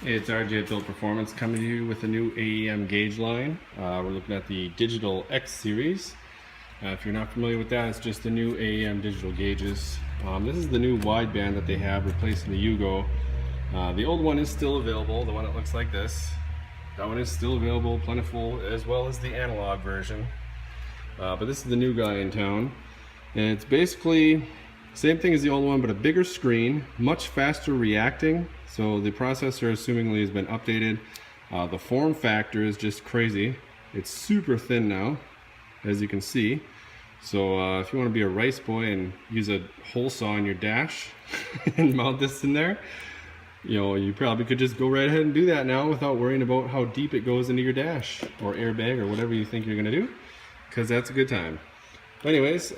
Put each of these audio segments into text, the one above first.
Hey, it's RJ at Build Performance coming to you with a new AEM gauge line. We're looking at the Digital X-Series. If you're not familiar with that, it's just the new AEM digital gauges. This is the new wideband that they have replacing the Yugo. The old one is still available, the one that looks like this. That one is still available, plentiful, as well as the analog version. But this is the new guy in town. And it's basically same thing as the old one, but a bigger screen, much faster reacting. So the processor assumingly has been updated. The form factor is just crazy. It's super thin now, as you can see. So if you want to be a rice boy and use a hole saw in your dash and mount this in there, you know, you probably could just go right ahead and do that now without worrying about how deep it goes into your dash or airbag or whatever you think you're gonna do, because that's a good time. Anyways,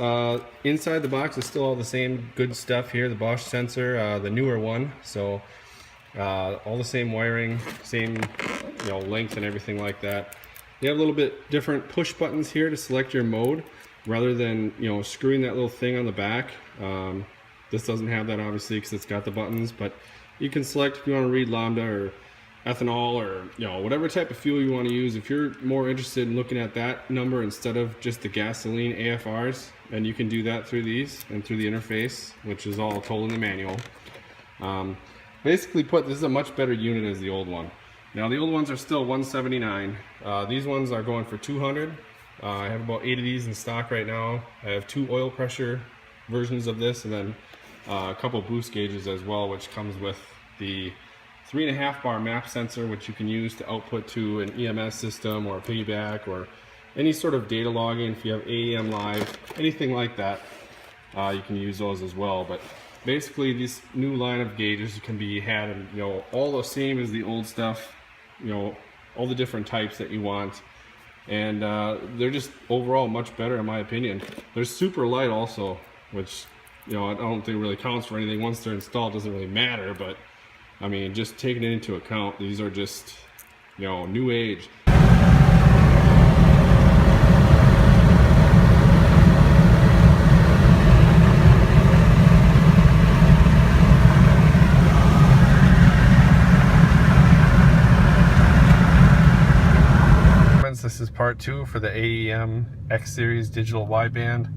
inside the box is still all the same good stuff here. The Bosch sensor, the newer one, so all the same wiring, same length and everything like that. You have a little bit different push buttons here to select your mode, rather than screwing that little thing on the back. This doesn't have that obviously because it's got the buttons, but you can select if you want to read Lambda or ethanol or whatever type of fuel you want to use. If you're more interested in looking at that number instead of just the gasoline AFRs, and you can do that through these and through the interface, which is all told in the manual. Basically put, this is a much better unit as the old one. Now the old ones are still $179. These ones are going for $200. I have about 8 of these in stock right now. I have 2 oil pressure versions of this, and then a couple boost gauges as well, which comes with the 3.5 bar map sensor, which you can use to output to an EMS system or a piggyback or any sort of data logging. If you have AEM Live, anything like that, you can use those as well. But basically this new line of gauges can be had in all the same as the old stuff, all the different types that you want, and they're just overall much better in my opinion. They're super light also, which I don't think really counts for anything. Once they're installed, it doesn't really matter, but I mean, just taking it into account, these are just new age. This is part 2 for the AEM X-Series digital wideband,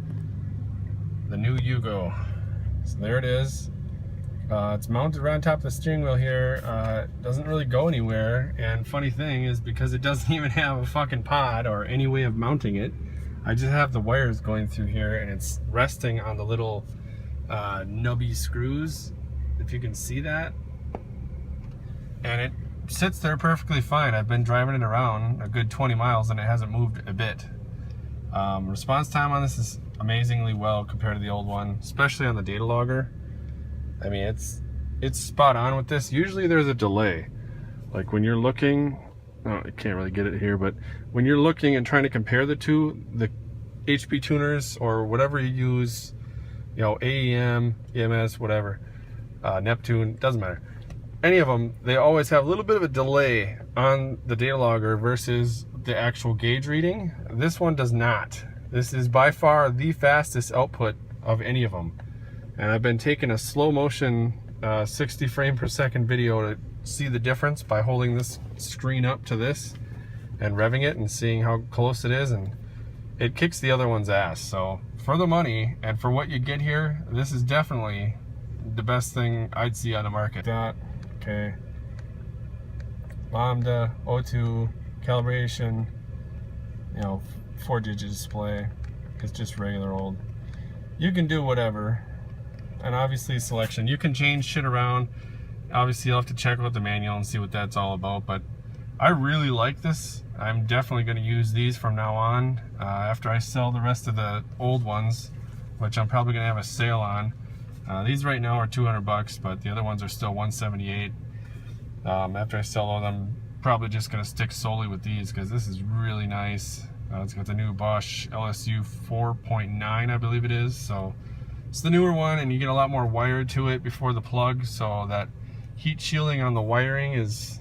the new Yugo. So there it is. It's mounted right on top of the steering wheel here. It doesn't really go anywhere, and funny thing is, because it doesn't even have a fucking pod or any way of mounting it, I just have the wires going through here, and it's resting on the little nubby screws, if you can see that, and it sits there perfectly fine. I've been driving it around a good 20 miles and it hasn't moved a bit. Response time on this is amazingly well compared to the old one, especially on the data logger. I mean, it's spot on with this. Usually there's a delay, like when you're looking, I can't really get it here, but when you're looking and trying to compare the two, the HP tuners or whatever you use, AEM, EMS, whatever, Neptune, doesn't matter. Any of them, they always have a little bit of a delay on the data logger versus the actual gauge reading. This one does not. This is by far the fastest output of any of them. And I've been taking a slow motion 60 frame per second video to see the difference by holding this screen up to this and revving it and seeing how close it is, and it kicks the other one's ass. So for the money and for what you get here, this is definitely the best thing I'd see on the market. Okay, Lambda, O2, calibration, 4-digit display. It's just regular old. You can do whatever, and obviously selection. You can change shit around. Obviously you'll have to check out the manual and see what that's all about, but I really like this. I'm definitely going to use these from now on, after I sell the rest of the old ones, which I'm probably going to have a sale on. These right now are $200, but the other ones are still $178. After I sell all of them, probably just going to stick solely with these because this is really nice. It's got the new Bosch LSU 4.9, I believe it is. So it's the newer one, and you get a lot more wire to it before the plug, so that heat shielding on the wiring is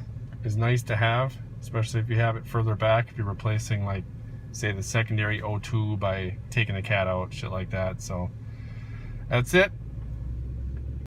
nice to have, especially if you have it further back, if you're replacing, like, say, the secondary O2 by taking the cat out, shit like that. So that's it.